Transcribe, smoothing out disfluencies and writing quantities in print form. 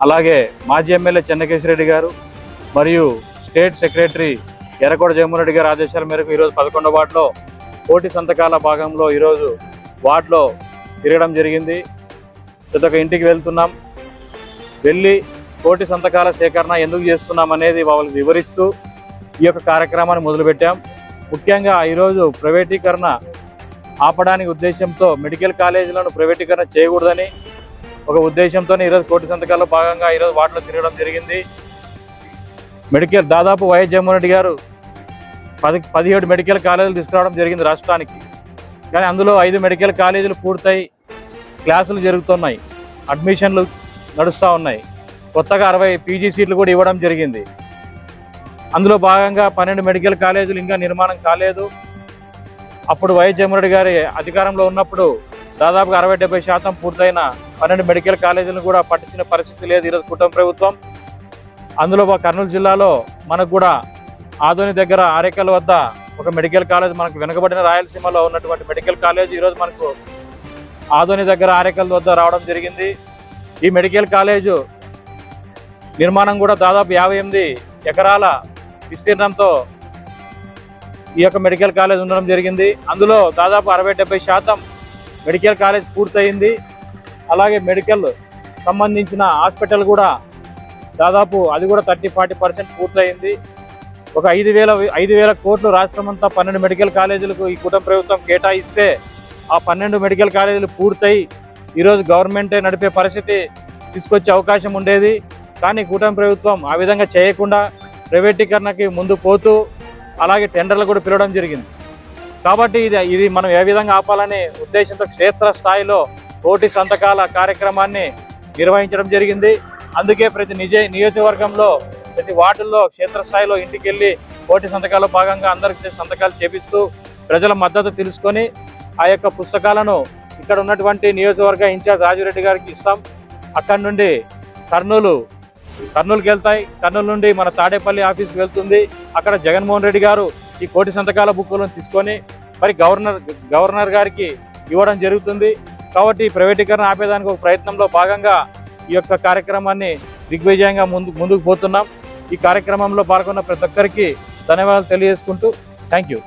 అలాగే మాజీ ఎమ్మెల్యే చెన్నకేశ్వరరెడ్డి గారు మరియు స్టేట్ సెక్రటరీ ఎర్రకోట జగన్మోహన్ రెడ్డి గారి ఆదేశాల మేరకు ఈరోజు 11వ వార్డులో కోటి సంతకాల భాగంలో ఈరోజు వార్డులో తిరగడం జరిగింది. ప్రతి ఒక్క ఇంటికి వెళ్తున్నాం. వెళ్ళి కోటి సంతకాల సేకరణ ఎందుకు చేస్తున్నాం అనేది వాళ్ళకి వివరిస్తూ ఈ యొక్క కార్యక్రమాన్ని మొదలుపెట్టాం. ముఖ్యంగా ఈరోజు ప్రైవేటీకరణ ఆపడానికి ఉద్దేశంతో మెడికల్ కాలేజీలను ప్రైవేటీకరణ చేయకూడదని ఒక ఉద్దేశంతో ఈరోజు కోటి సంతకాల్లో భాగంగా ఈరోజు వార్డులో తిరగడం జరిగింది. మెడికల్ దాదాపు వైఎస్ జగన్మోహన్ రెడ్డి గారు 17 మెడికల్ కాలేజీలు తీసుకురావడం జరిగింది రాష్ట్రానికి. కానీ అందులో 5 మెడికల్ కాలేజీలు పూర్తయి క్లాసులు జరుగుతున్నాయి, అడ్మిషన్లు నడుస్తూ ఉన్నాయి. కొత్తగా 60 పీజీ సీట్లు కూడా ఇవ్వడం జరిగింది. అందులో భాగంగా 12 మెడికల్ కాలేజీలు ఇంకా నిర్మాణం కాలేదు. అప్పుడు వైఎస్ జగన్మోహన్ రెడ్డి గారి అధికారంలో ఉన్నప్పుడు దాదాపుగా 60-70% పూర్తయిన 12 మెడికల్ కాలేజీలను కూడా పట్టించిన పరిస్థితి లేదు ఈరోజు కూటమి ప్రభుత్వం. అందులో కర్నూలు జిల్లాలో మనకు కూడా ఆదోని దగ్గర ఆరేకల్ వద్ద ఒక మెడికల్ కాలేజ్, మనకు వెనుకబడిన రాయలసీమలో ఉన్నటువంటి మెడికల్ కాలేజ్ ఈరోజు మనకు ఆదోని దగ్గర ఆరేకల్ వద్ద రావడం జరిగింది. ఈ మెడికల్ కాలేజు నిర్మాణం కూడా దాదాపు 58 ఎకరాల విస్తీర్ణంతో ఈ యొక్క మెడికల్ కాలేజ్ ఉండడం జరిగింది. అందులో దాదాపు 60-70% మెడికల్ కాలేజ్ పూర్తయింది. అలాగే మెడికల్ సంబంధించిన హాస్పిటల్ కూడా దాదాపు అది కూడా 30-40% పూర్తయింది. ఒక 5,000 కోట్లు రాష్ట్రమంతా 12 మెడికల్ కాలేజీలకు ఈ కూటమి ప్రభుత్వం కేటాయిస్తే ఆ 12 మెడికల్ కాలేజీలు పూర్తయి ఈరోజు గవర్నమెంటే నడిపే పరిస్థితి తీసుకొచ్చే అవకాశం ఉండేది. కానీ కూటమి ప్రభుత్వం ఆ విధంగా చేయకుండా ప్రైవేటీకరణకి ముందు పోతూ అలాగే టెండర్లు కూడా పిలవడం జరిగింది. కాబట్టి ఇది మనం ఏ విధంగా ఆపాలనే ఉద్దేశంతో క్షేత్ర స్థాయిలో కోటి సంతకాల కార్యక్రమాన్ని నిర్వహించడం జరిగింది. అందుకే ప్రతి నియోజకవర్గంలో ప్రతి వార్డుల్లో క్షేత్రస్థాయిలో ఇంటికి వెళ్ళి కోటి సంతకాల్లో భాగంగా అందరికీ సంతకాలు చేపిస్తూ ప్రజల మద్దతు తెలుసుకొని ఆ యొక్క పుస్తకాలను ఇక్కడ ఉన్నటువంటి నియోజకవర్గ ఇన్ఛార్జ్ రాజురెడ్డి గారికి ఇస్తాం. అక్కడి నుండి కర్నూలుకి వెళ్తాయి. కర్నూలు నుండి మన తాడేపల్లి ఆఫీస్కి వెళ్తుంది. అక్కడ జగన్మోహన్ రెడ్డి గారు ఈ కోటి సంతకాల బుక్కులను తీసుకొని మరి గవర్నర్ గారికి ఇవ్వడం జరుగుతుంది. కాబట్టి ప్రైవేటీకరణ ఆపేదానికి ఒక ప్రయత్నంలో భాగంగా ఈ యొక్క కార్యక్రమాన్ని దిగ్విజయంగా ముందుకు పోతున్నాం. ఈ కార్యక్రమంలో పాల్గొన్న ప్రతి ఒక్కరికి ధన్యవాదాలు తెలియజేసుకుంటూ థ్యాంక్ యూ.